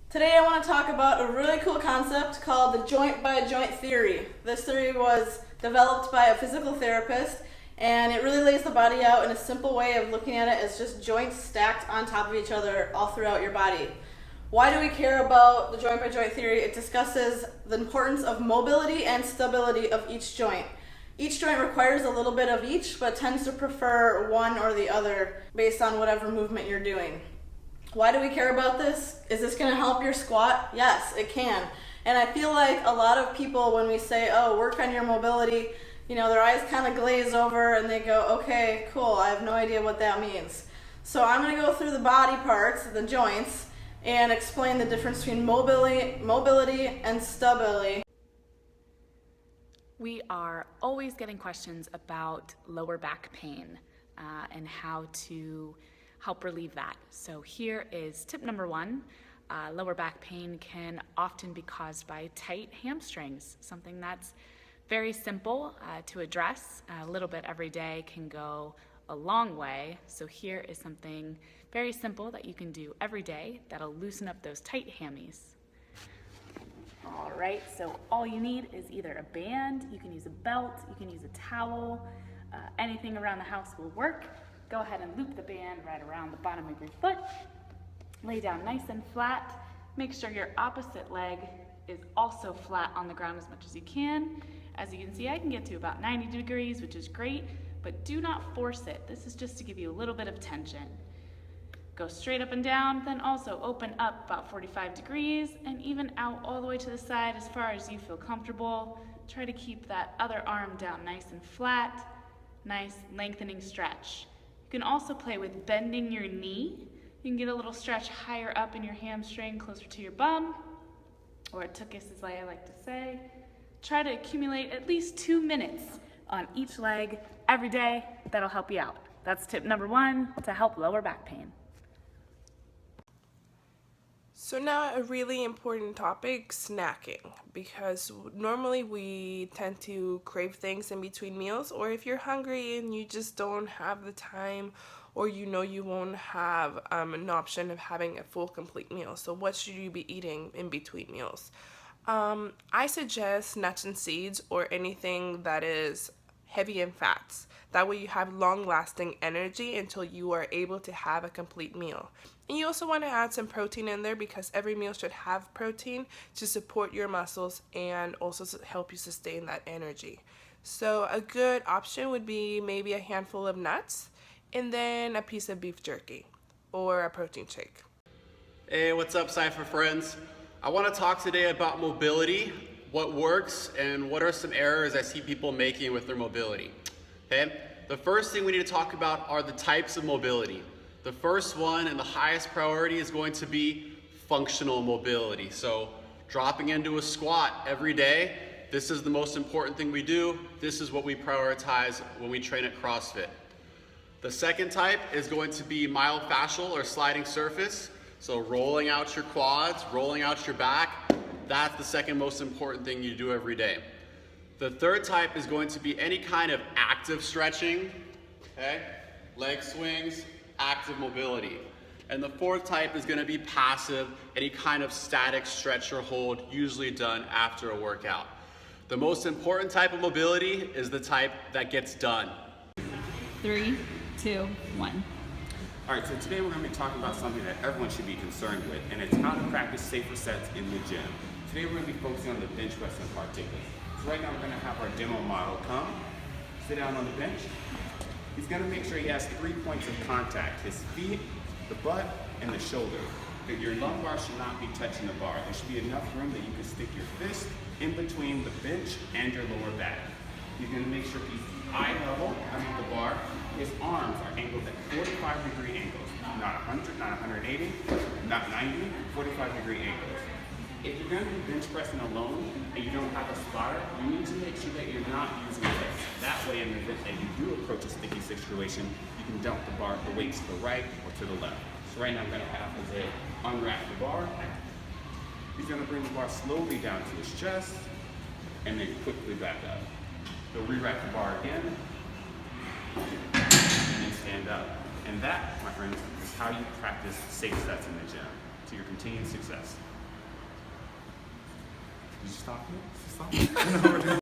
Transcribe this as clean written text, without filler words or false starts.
Today I want to talk about a really cool concept called the joint by joint theory. This theory was developed by a physical therapist, and it really lays the body out in a simple way of looking at it as just joints stacked on top of each other all throughout your body. Why do we care about the joint by joint theory? It discusses the importance of mobility and stability of each joint. Each joint requires a little bit of each, but tends to prefer one or the other based on whatever movement you're doing. Why do we care about this? Is this going to help your squat? Yes, it can. And I feel like a lot of people, when we say, oh, work on your mobility, their eyes kind of glaze over and they go, okay, cool, I have no idea what that means. So I'm going to go through the body parts, the joints, and explain the difference between mobility and stability. We are always getting questions about lower back pain and how to help relieve that. So here is tip number one. Lower back pain can often be caused by tight hamstrings, something that's very simple to address. A little bit every day can go a long way. So here is something very simple that you can do every day that'll loosen up those tight hammies. All right, so all you need is either a band, you can use a belt, you can use a towel, anything around the house will work. Go ahead and loop the band right around the bottom of your foot. Lay down nice and flat. Make sure your opposite leg is also flat on the ground as much as you can. As you can see, I can get to about 90 degrees, which is great, but do not force it. This is just to give you a little bit of tension. Go straight up and down, then also open up about 45 degrees and even out all the way to the side as far as you feel comfortable. Try to keep that other arm down nice and flat, nice lengthening stretch. You can also play with bending your knee. You can get a little stretch higher up in your hamstring, closer to your bum, or a tuchus as I like to say. Try to accumulate at least 2 minutes on each leg every day. That'll help you out. That's tip number one to help lower back pain. So now a really important topic, snacking, because normally we tend to crave things in between meals, or if you're hungry and you just don't have the time, or you won't have an option of having a full complete meal. So what should you be eating in between meals? I suggest nuts and seeds or anything that is heavy in fats. That way you have long-lasting energy until you are able to have a complete meal. And you also want to add some protein in there because every meal should have protein to support your muscles and also help you sustain that energy. So a good option would be maybe a handful of nuts and then a piece of beef jerky or a protein shake. Hey, what's up, Cypher friends? I want to talk today about mobility, what works, and what are some errors I see people making with their mobility. Okay? The first thing we need to talk about are the types of mobility. The first one and the highest priority is going to be functional mobility. So dropping into a squat every day, this is the most important thing we do. This is what we prioritize when we train at CrossFit. The second type is going to be myofascial or sliding surface. So rolling out your quads, rolling out your back, that's the second most important thing you do every day. The third type is going to be any kind of active stretching, okay? Leg swings, active mobility. And the fourth type is going to be passive, any kind of static stretch or hold, usually done after a workout. The most important type of mobility is the type that gets done. 3, 2, 1. All right, so today we're going to be talking about something that everyone should be concerned with, and it's how to practice safer sets in the gym. Today we're going to be focusing on the bench press in particular. So right now we're going to have our demo model come, sit down on the bench. He's going to make sure he has 3 points of contact, his feet, the butt, and the shoulder. That your lumbar should not be touching the bar. There should be enough room that you can stick your fist in between the bench and your lower back. He's going to make sure he's eye level underneath the bar. His arms are angled at 45-degree angles, not 100, not 180, not 90, 45-degree angles. If you're going to be bench pressing alone and you don't have a spotter, you need to make sure that you're not using weights. That way, in the event that you do approach a sticky situation, you can dump the weights to the right or to the left. So right now I'm going to have Jose unwrap the bar. He's going to bring the bar slowly down to his chest and then quickly back up. He'll re-wrap the bar again and then stand up. And that, my friends, is how you practice safe sets in the gym to your continued success. you stop it? Stop it?